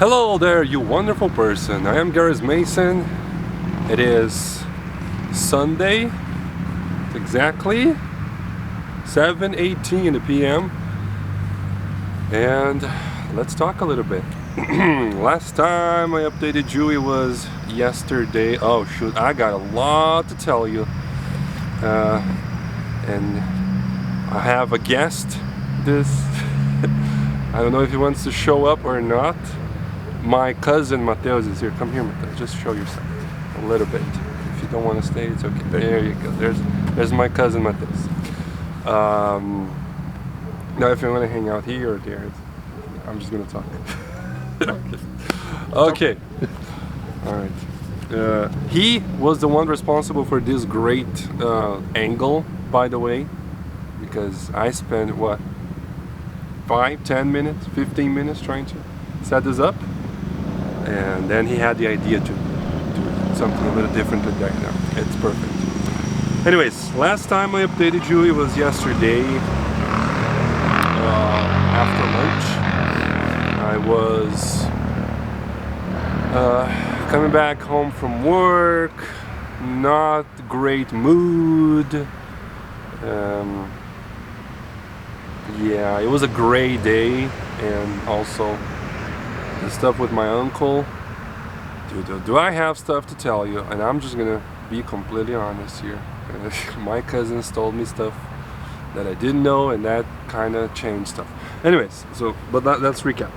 Hello there, you wonderful person. I am Garris Mason. It is Sunday, exactly 7:18 p.m. And let's talk a little bit. Last time I updated you, it was yesterday. Oh shoot, I got a lot to tell you. And I have a guest. I don't know if he wants to show up or not. My cousin Matheus is here. Come here, Matheus. Just show yourself a little bit. If you don't want to stay, it's okay. There you go. There's my cousin Matheus. Now, if you want to hang out here or there, I'm just gonna talk. Okay. All right. He was the one responsible for this great angle, by the way, because I spent what 5, 10 minutes, 15 minutes trying to set this up, and then he had the idea to do something a little different than that. Now it's perfect. Anyways, last time I updated you, it was yesterday after lunch. I was coming back home from work, not great mood. Yeah, it was a gray day, and also the stuff with my uncle. Do I have stuff to tell you? And I'm just gonna be completely honest here. My cousins told me stuff that I didn't know, and that kind of changed stuff. Anyways, but let's recap.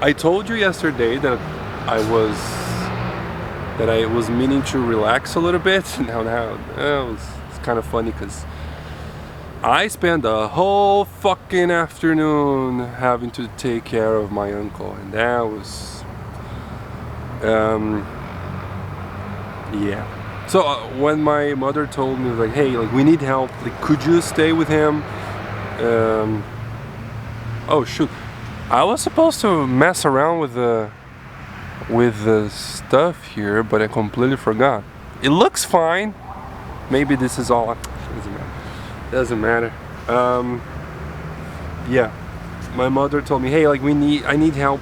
I told you yesterday that I was meaning to relax a little bit. Now it's kind of funny because I spent the whole fucking afternoon having to take care of my uncle, and that was yeah. So when my mother told me, like, hey, like, we need help, like, could you stay with him? Oh shoot, I was supposed to mess around with the stuff here, but I completely forgot. It looks fine. Maybe this is all. Doesn't matter. Yeah, my mother told me, hey, like, I need help.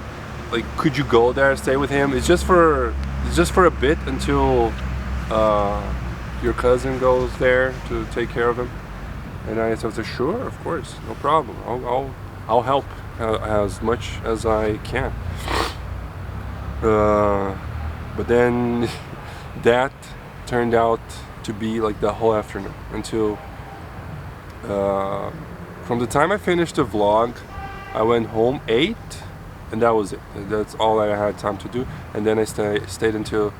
Like, could you go there, stay with him? It's just for a bit until your cousin goes there to take care of him. And I said, sure, of course, no problem. I'll help as much as I can. But then that turned out to be like the whole afternoon until from the time I finished the vlog, I went home, ate, and that was it. That's all I had time to do. And then I stayed until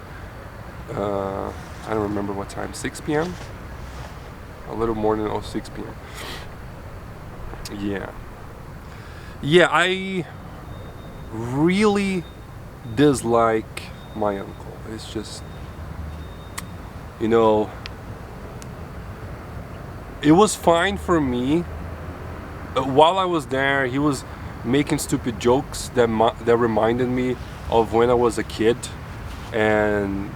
I don't remember what time, 6 p.m. A little more than 6 p.m. Yeah, I really dislike my uncle. It's just, you know, it was fine for me. While I was there, he was making stupid jokes that reminded me of when I was a kid, and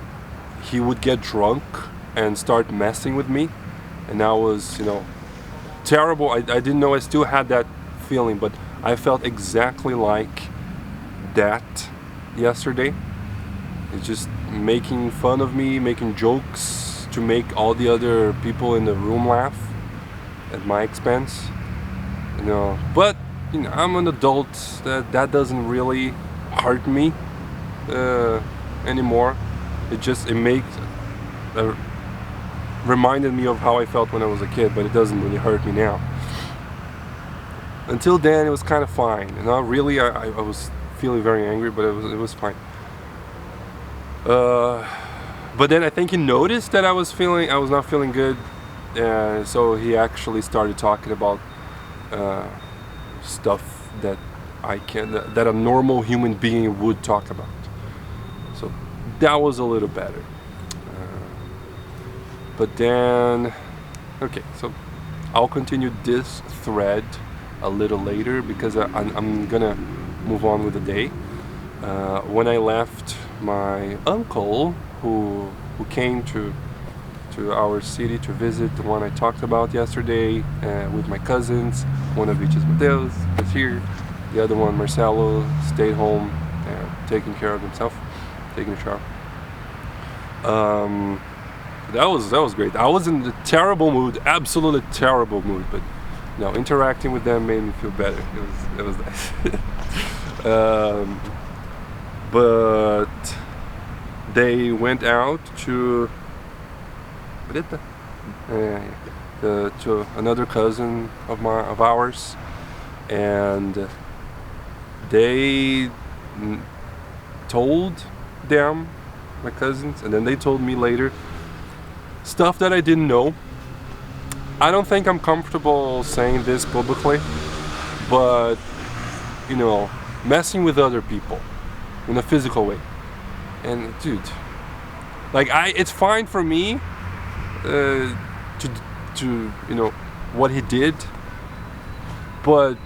he would get drunk and start messing with me, and that was, you know, terrible. I didn't know I still had that feeling, but I felt exactly like that yesterday. It's just making fun of me, making jokes to make all the other people in the room laugh at my expense, you know. But you know, I'm an adult. That doesn't really hurt me anymore. It reminded me of how I felt when I was a kid, but it doesn't really hurt me now. Until then, it was kind of fine. And not really. I was feeling very angry, but it was fine. But then I think he noticed that I was not feeling good. So he actually started talking about stuff that that a normal human being would talk about. So that was a little better. But then, okay, so I'll continue this thread a little later because I'm gonna move on with the day. When I left my uncle, who came to our city to visit, the one I talked about yesterday, with my cousins, one of which is Matheus, is here. The other one, Marcelo, stayed home and taking care of himself, taking a shower. That was great. I was in a terrible mood, absolutely terrible mood, but interacting with them made me feel better. It was nice. But they went out to to another cousin of ours, and they told them, my cousins, and then they told me later stuff that I didn't know. I don't think I'm comfortable saying this publicly, but messing with other people in a physical way. And dude, like it's fine for me to what he did, but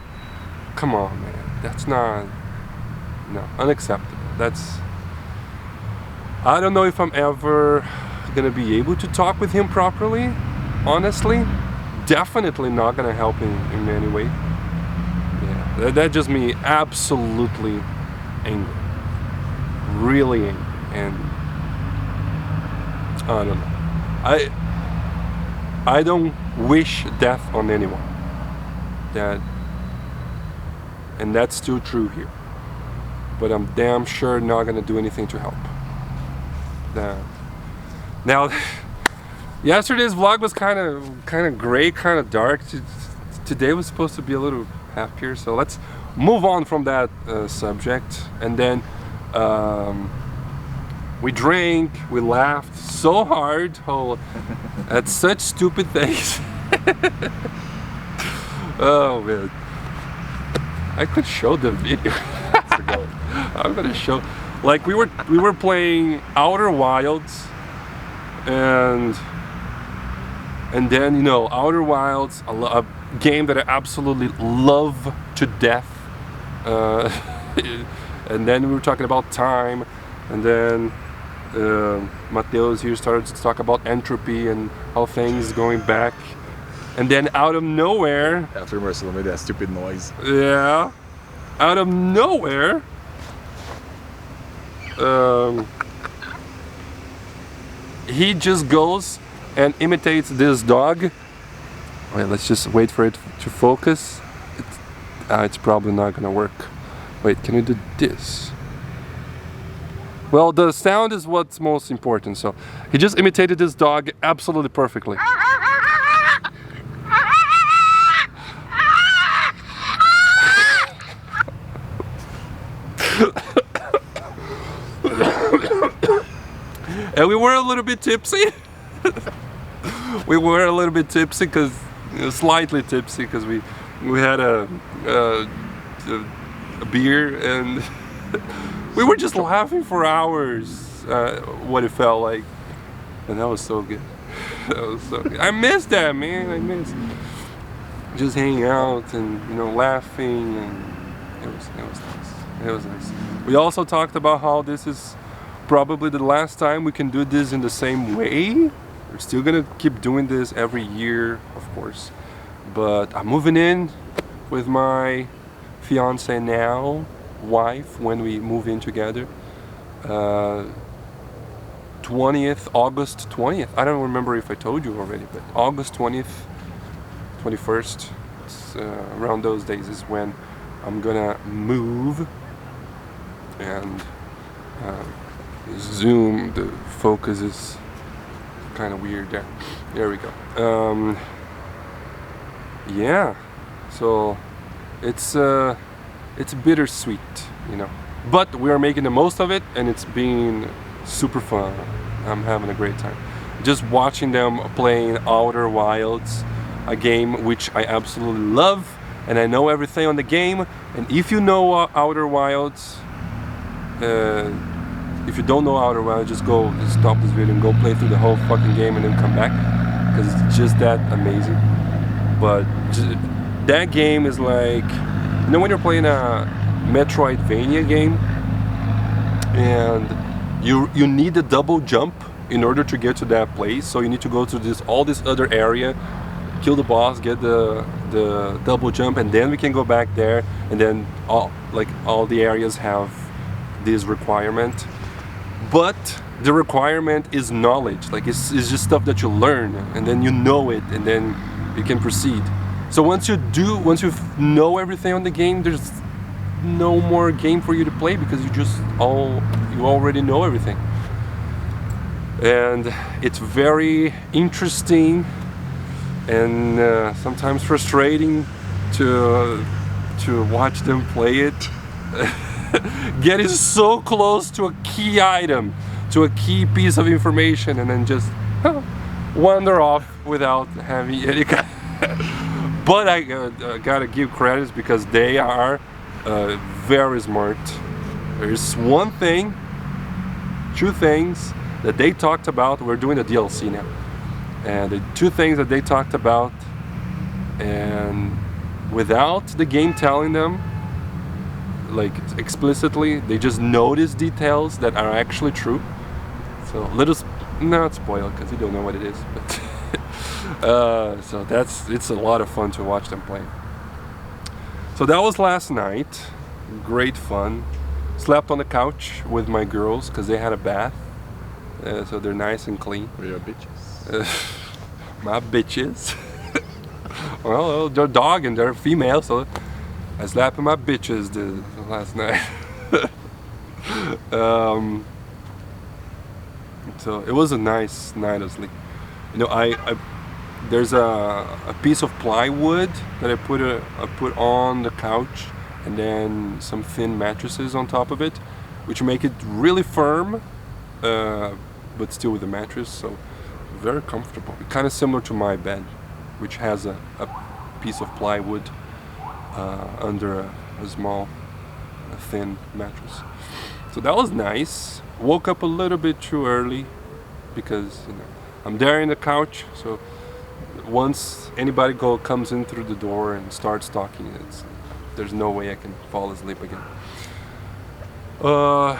come on, man, that's not unacceptable. I don't know if I'm ever gonna be able to talk with him properly, honestly. Definitely not gonna help him in any way. Yeah, that just me absolutely angry, really angry, and I don't know. I don't wish death on anyone. And that's still true here. But I'm damn sure not gonna do anything to help. Now, yesterday's vlog was kind of gray, kind of dark. Today was supposed to be a little happier, so let's move on from that subject. And then we drank, we laughed so hard at such stupid things. Oh man, I could show the video. I'm gonna show. Like we were playing Outer Wilds, and then Outer Wilds, a game that I absolutely love to death. And then we were talking about time, and then Matheus here started to talk about entropy and how things going back, and then out of nowhere, after Marcelo made that stupid noise, out of nowhere, he just goes and imitates this dog. Wait, let's just wait for it to focus. It's probably not gonna work. Wait, can you do this? Well, the sound is what's most important. So he just imitated this dog absolutely perfectly. And we were a little bit tipsy. We were a little bit tipsy, slightly tipsy, because we had a beer, and we were just laughing for hours. What it felt like, and that was so good. That was so good. I miss that, man. I miss just hanging out and laughing, and it was nice. It was nice. We also talked about how this is probably the last time we can do this in the same way. We're still gonna keep doing this every year, of course, but I'm moving in with my fiancée now, wife, when we move in together. 20th, August 20th. I don't remember if I told you already, but August 20th, 21st, around those days is when I'm gonna move. And zoom, the focus is kind of weird there. There we go. Yeah, so it's bittersweet, but we are making the most of it, and it's been super fun. I'm having a great time just watching them playing Outer Wilds, a game which I absolutely love, and I know everything on the game. And if you know Outer Wilds, if you don't know Outer Wilds, just stop this video and go play through the whole fucking game and then come back, because it's just that amazing. But that game is like, when you're playing a Metroidvania game and you need a double jump in order to get to that place, so you need to go to all this other area kill the boss, get the double jump, and then we can go back there, and then all the areas have this requirement. But the requirement is knowledge. Like it's just stuff that you learn, and then you know it, and then you can proceed. So once you know everything on the game, there's no more game for you to play because you already know everything. And it's very interesting and sometimes frustrating to watch them play it. Getting so close to a key item, to a key piece of information, and then just wander off without having any kind. But I gotta give credits because they are very smart. There's two things that they talked about. We're doing the DLC now, and the two things that they talked about, and without the game telling them, like explicitly, they just notice details that are actually true. So let us not spoil because you don't know what it is. But so it's a lot of fun to watch them play. So that was last night. Great fun. Slept on the couch with my girls because they had a bath, so they're nice and clean. We are bitches. My bitches. Well, they're dog and they're female, so I slept with my bitches last night. So it was a nice night of sleep. You know, there's a piece of plywood that I put on the couch, and then some thin mattresses on top of it, which make it really firm, but still with a mattress, so very comfortable. Kind of similar to my bed, which has a piece of plywood under a small, thin mattress. So that was nice. Woke up a little bit too early because I'm there in the couch. So once anybody comes in through the door and starts talking, there's no way I can fall asleep again. And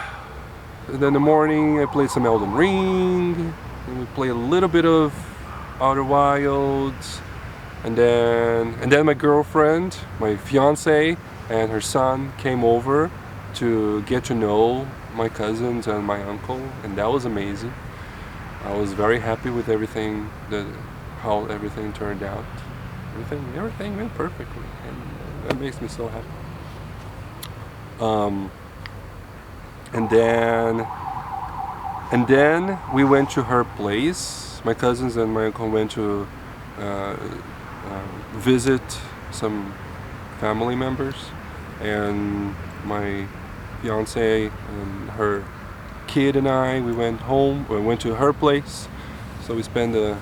then in the morning I played some Elden Ring, and we played a little bit of Outer Wilds. And then my girlfriend, my fiancée, and her son came over to get to know my cousins and my uncle, and that was amazing. I was very happy with everything, how everything turned out. Everything went perfectly, and that makes me so happy. And then we went to her place. My cousins and my uncle went to visit some family members, and my fiancée and her kid and we went home. We went to her place, so we spent the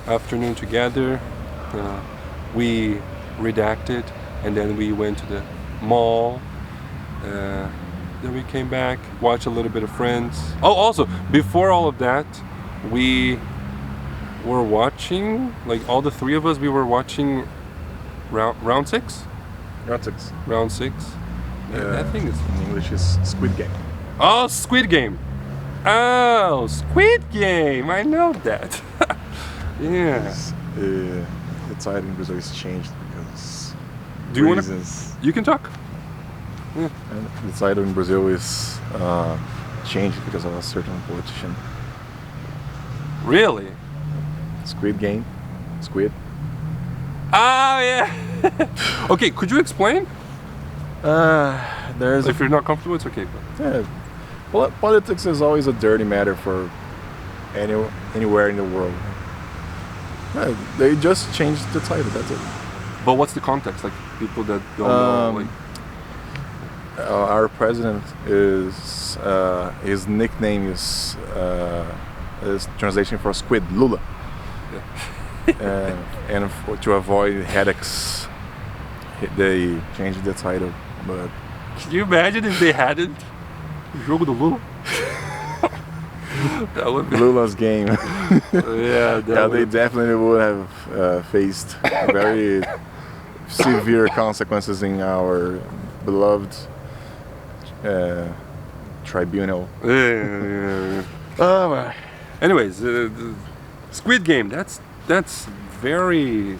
afternoon together. We redacted, and then we went to the mall. Then we came back, watched a little bit of Friends. Oh, also, before all of that, we were watching, like all the three of us, we were watching round six? Round six. Round six. That thing is... In English is Squid Game. Oh, Squid Game. Oh, Squid Game. I know that. Yeah. The title in Brazil is changed because Do you reasons. You can talk. Yeah. And the title in Brazil is changed because of a certain politician. Really? Squid Game. Squid. Oh, yeah. Okay, could you explain? There's If you're not comfortable, it's okay. But... yeah, politics is always a dirty matter for anywhere in the world. Yeah, they just changed the title. That's it. But what's the context? Like people that don't know. Like... Our president is his nickname is translation for Squid, Lula. Yeah. And to avoid headaches, they changed the title. But can you imagine if they hadn't? Jogo do Lula. That would be... Lula's game. Yeah, they definitely would have faced very severe consequences in our beloved tribunal. Yeah. Oh, Anyways, the Squid Game. That's very,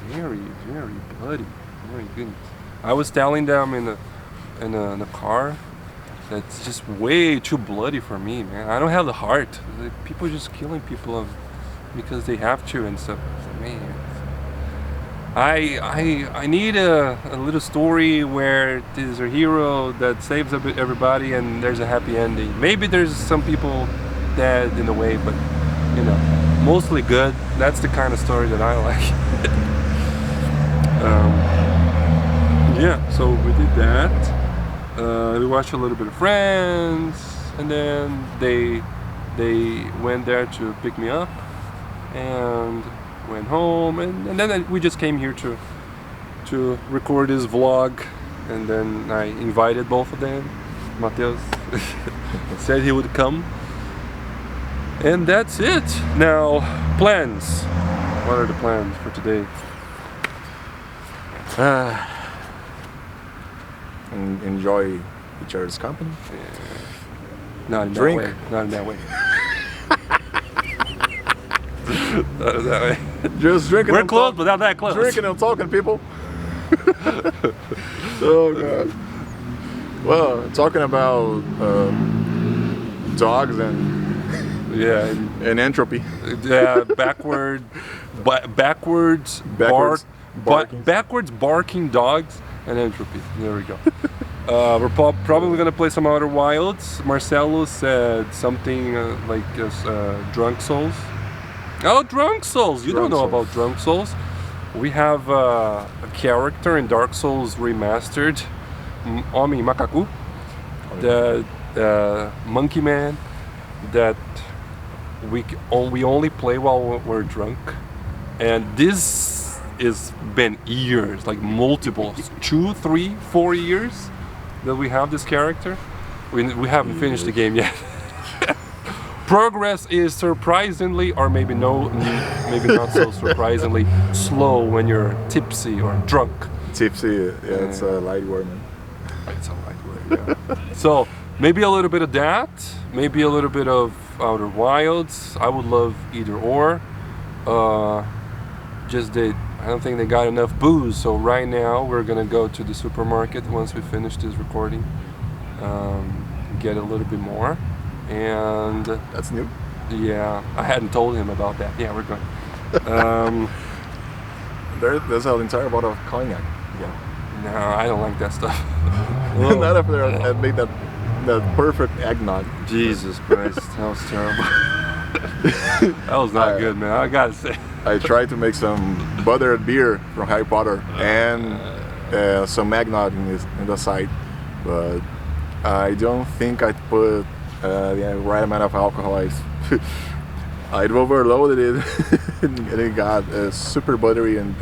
very, very bloody. Oh my goodness. I was telling them in the car that's just way too bloody for me, man. I don't have the heart. Like, people just killing people because they have to and stuff. So, man, I need a little story where there's a hero that saves everybody and there's a happy ending. Maybe there's some people dead in a way, but you know, mostly good. That's the kind of story that I like. Yeah, so we did that. We watched a little bit of Friends, and then they went there to pick me up and went home, and then we just came here to record this vlog, and then I invited both of them. Matheus said he would come, and that's it. Now, plans. What are the plans for today? And enjoy each other's company. Not in Drink. that way. Not in that way. Not in that way. Just drinking. We're close, but not that close. Drinking and talking, people. Oh god. Well, talking about dogs and Yeah, and entropy. yeah, backwards barking dogs and entropy. There we go. We're probably gonna play some Outer Wilds. Marcelo said something like Drunk Souls. Oh, Drunk Souls! You don't know about Drunk Souls. We have a character in Dark Souls Remastered, Homem Macaco, the Monkey Man, that we only play while we're drunk, and this has been years, like multiple 2, 3, 4 years that we have this character. We haven't finished the game yet. Progress is surprisingly, or maybe not so surprisingly, slow when you're tipsy or drunk. Tipsy, yeah, it's a light word, man. It's a light word, yeah. So maybe a little bit of that, maybe a little bit of Outer Wilds. I would love either or. I don't think they got enough booze, so right now we're gonna go to the supermarket once we finish this recording, get a little bit more, and That's new. yeah, I hadn't told him about that. Yeah, we're going. There's an entire bottle of cognac. Yeah. No, I don't like that stuff. Not if they made that perfect eggnog. Jesus Christ, that was terrible. That was not good, man. I gotta say. I tried to make some butterbeer from Harry Potter and some eggnog in the side, but I don't think I put the right amount of alcohol. I'd overloaded it and it got super buttery and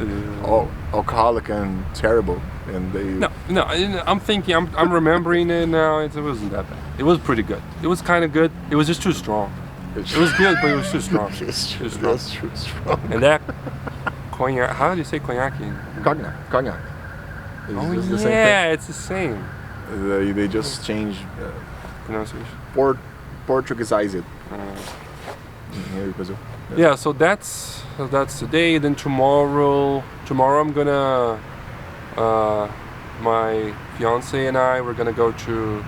alcoholic and terrible. And they No, I'm remembering it now. It wasn't that bad. It was pretty good. It was kind of good. It was just too strong. It was good, but it was too strong. That's too strong. And that cognac, how do you say cognac? Cognac. Oh It's the same thing. yeah, it's the same. They just change Pronunciation. Portuguesize it. Here in Brazil. Yeah, so that's today. Then tomorrow I'm gonna my fiancée and we're gonna go to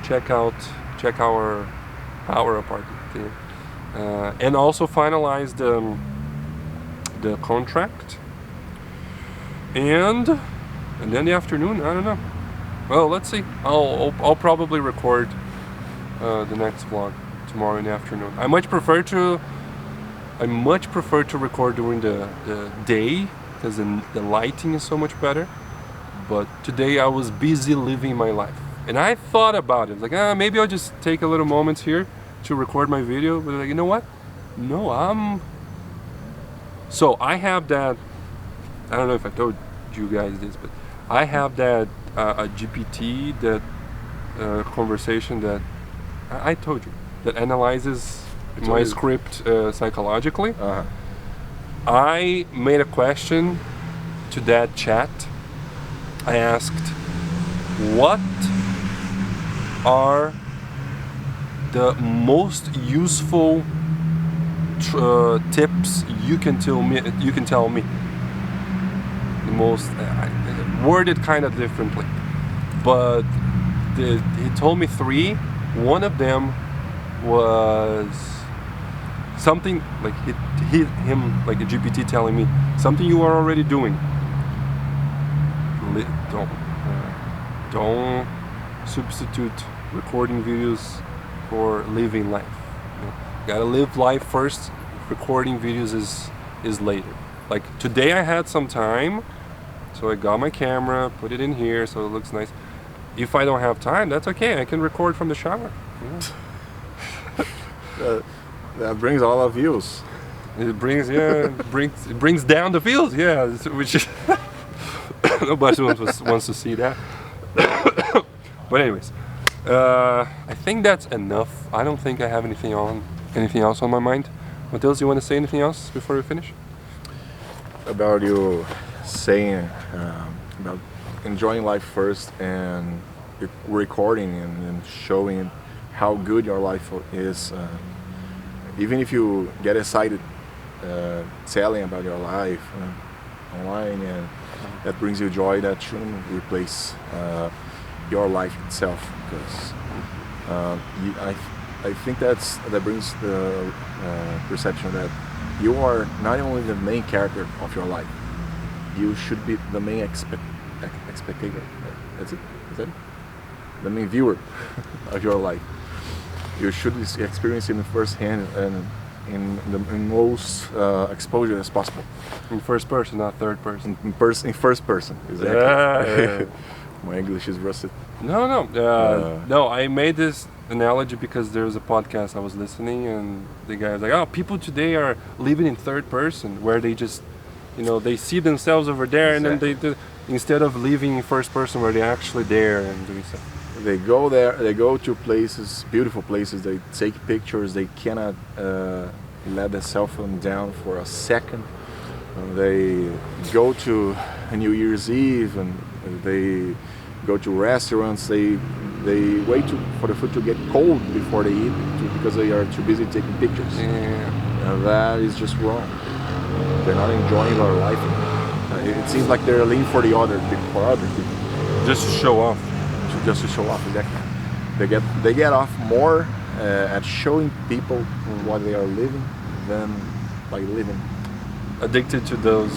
check our apartment here, and also finalize the contract, and then the afternoon, I don't know. Well, let's see. I'll probably record the next vlog tomorrow in the afternoon. I much prefer to record during the day because the lighting is so much better. But today I was busy living my life, and I thought about it. Like, maybe I'll just take a little moment here to record my video. But like, you know what? No, So I have that. I don't know if I told you guys this, but I have that a GPT, that conversation that I told you, that analyzes my script psychologically. Uh-huh. I made a question to that chat. I asked, what are the most useful tips you can tell me. You can tell me. The most worded kind of differently, but he told me 3. One of them was something like him like a GPT telling me something you are already doing. Don't substitute recording videos for living life. You know, gotta live life first. Recording videos is later. Like today I had some time, so I got my camera, put it in here so it looks nice. If I don't have time, that's okay. I can record from the shower. Yeah. That brings a lot of views. It brings down the views. Yeah, which nobody wants to see that. But anyways, I think that's enough. I don't think I have anything else on my mind. Matheus, you want to say anything else before we finish? About you saying about enjoying life first and recording and showing how good your life is. Even if you get excited telling about your life online, and that brings you joy, that shouldn't replace your life itself. Because I think that brings the perception that you are not only the main character of your life, you should be the main spectator. That's it? Is that it? The main viewer of your life. You should experience it in first hand and in the most exposure as possible. In first person, not third person. In first person, exactly. Yeah. My English is rusted. No. I made this analogy because there was a podcast I was listening, and the guy was like, "Oh, people today are living in third person, where they just, they see themselves over there, exactly. And then instead of living in first person, where they're actually there and doing something." They go there. They go to places, beautiful places. They take pictures. They cannot let their cell phone down for a second. They go to a New Year's Eve and they go to restaurants. They wait for the food to get cold before they eat because they are too busy taking pictures. Yeah. And that is just wrong. They're not enjoying their life. It seems like they're living for other people. Just to show off. Just to show off, exactly. They get off more at showing people what they are living than by living. Addicted to those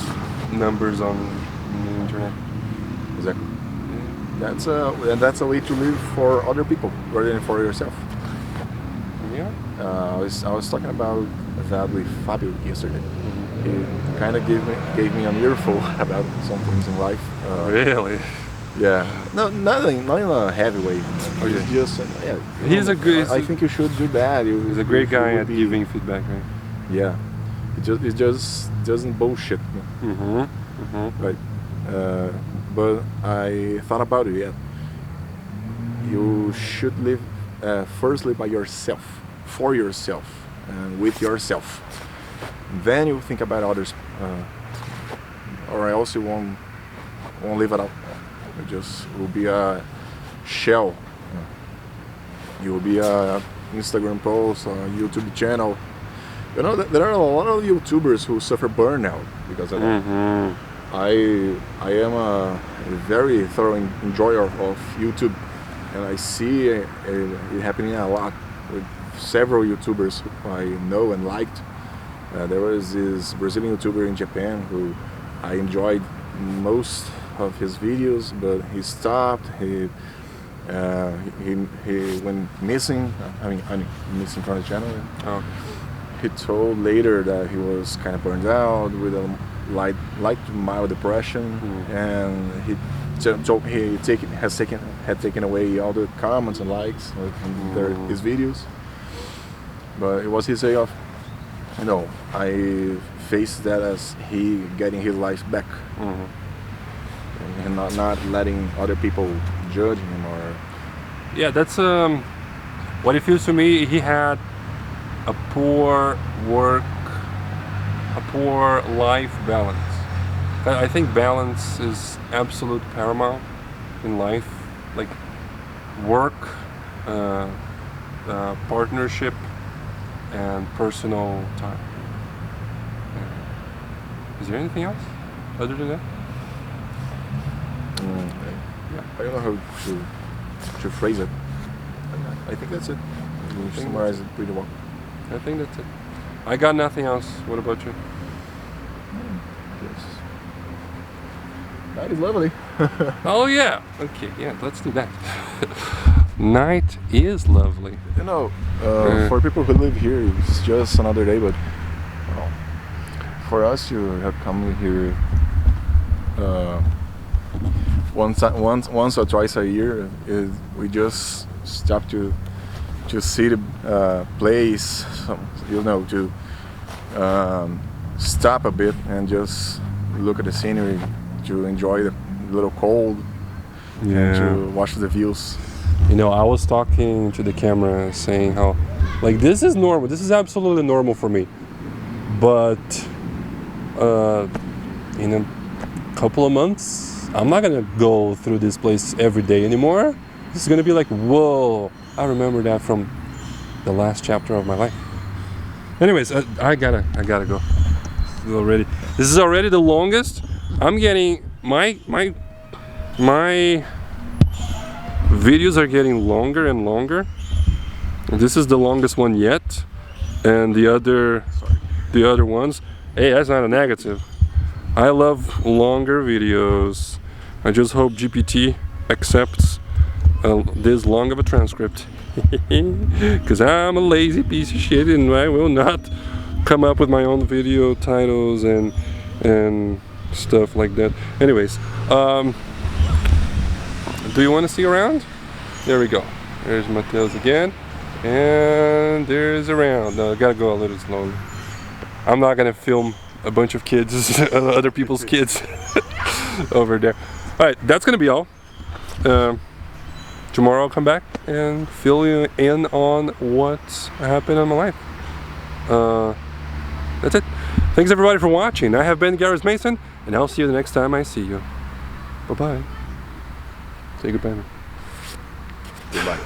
numbers on the internet. Exactly. Yeah. That's a way to live for other people rather than for yourself. Yeah. I was talking about that with Fabio yesterday. He kind of gave me an earful about some things in life. Really? Yeah. No, not in a heavy way. Okay. Just I think you should do that. He's a great guy at giving feedback, right? Yeah. It just doesn't bullshit. Right. But I thought about it. Yeah. You should live firstly by yourself, for yourself, and with yourself. Then you think about others, or else you won't live it out. You just will be a shell. You will be a Instagram post, a YouTube channel. There are a lot of YouTubers who suffer burnout because of that. I am a very thorough enjoyer of YouTube, and I see it happening a lot with several YouTubers who I know and liked. There was this Brazilian YouTuber in Japan who I enjoyed most of his videos, but he stopped. He went missing. I mean missing from the channel. Oh. He told later that he was kind of burned out with a light to mild depression, and he had taken away all the comments and likes on his videos. But it was his way of, I faced that as he getting his life back, and not letting other people judge him or. Yeah, that's what it feels to me. He had a poor life balance. I think balance is absolute paramount in life, like work, partnership, and personal time. Is there anything else other than that? I don't know how to phrase it. I think that's it. You summarized it pretty well. I think that's it. I got nothing else. What about you? Yes. Night is lovely. Oh yeah. Okay, yeah, let's do that. Night is lovely. You know, for people who live here, it's just another day, but well, for us to have come here once or twice a year, we just stop to see the place, you know, to stop a bit and just look at the scenery, to enjoy the little cold, and to watch the views. You know, I was talking to the camera saying how, like, this is normal. This is absolutely normal for me. But in a couple of months, I'm not gonna go through this place every day anymore. This is gonna be like, whoa, I remember that from the last chapter of my life. Anyways, I gotta go. This is already the longest. I'm getting my videos are getting longer and longer. This is the longest one yet, and the other ones. Hey, that's not a negative. I love longer videos. I just hope GPT accepts this long of a transcript, because I'm a lazy piece of shit and I will not come up with my own video titles and stuff like that. Anyways, do you want to see around? There we go. There's Matheus again, and there's around. No, I gotta go a little slowly. I'm not gonna film a bunch of kids, other people's kids over there. Alright, that's gonna be all. Tomorrow I'll come back and fill you in on what's happened in my life. That's it. Thanks everybody for watching. I have been Garris Mason, and I'll see you the next time I see you. Bye-bye. Say goodbye. Goodbye.